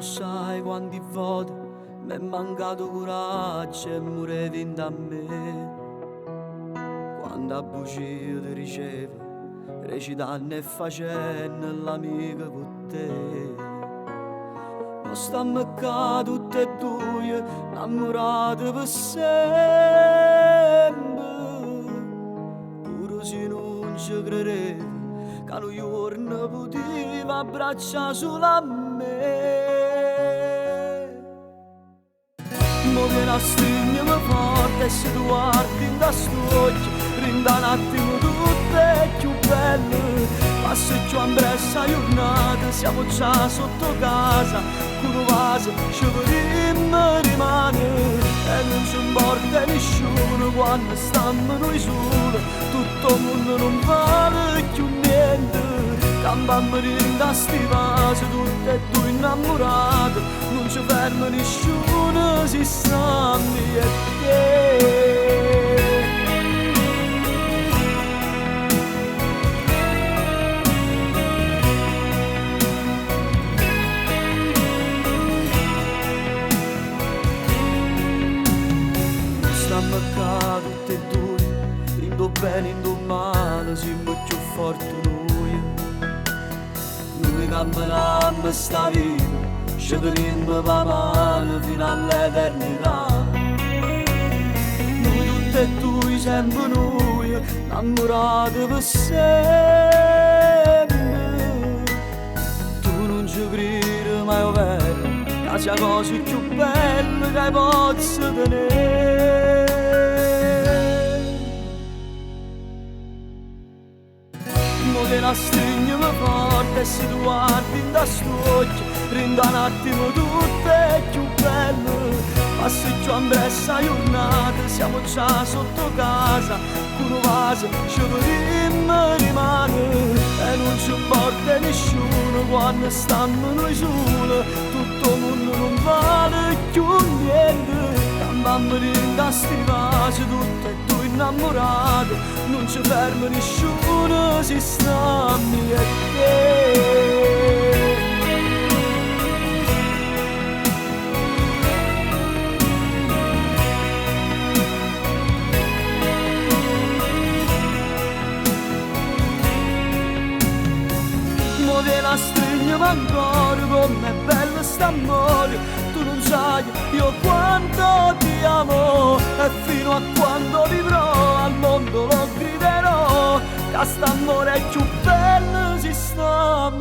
sai quanti volte mi è mancato coraggio e murevi da me. Quando a bugie ti ricevo, recitando e facendo l'amica con te. Non stiamo qua tutte e due, innamorate per sempre. Pure se non ci credevo, che un giorno poteva abbracciare solo a me. Mo viene a stringermi forte e se tu guardi in da st'occhio, rinda un attimo tutto è più bello. Passeggio a bressa giornata, siamo già sotto casa, con un vaso ci vorremmo rimane. E non ci importa nessuno quando stiamo noi soli, tutto il mondo non vale più niente. Campammo in da sti vasi, tutte e due innamorate, non ci ferma nessuno, si sta io e te. Stiamo qua tutte e due, indo bene, indo male, siamo più forti noi. Noi camminammo sta vita, ci teniamo per mano fino all'eternità. Noi tutte e due, sempre noi, innamorati per sempre. Tu non ci credi mai, è vero, che sia cosa più bella che possa tenere. Mo che la stringiamo forte e se tu guardi in da st'occhio, rinda un attimo tutto è più bello. Passeggio a bressa giornata, siamo già sotto casa, con un vaso ci vorremmo rimane. E non ci importa nessuno quando stiamo noi soli, tutto il mondo non vale più niente. Campammo in da sti vasi, tutte e due innamorate, non ci ferma nessuno, si sta io e te. Mo viene a stringermi ancora, com'è bello st'amore. Tu non sai io quanto ti amo, e fino a quando vivrò al mondo lo griderò, che st'amore è più bello si sta.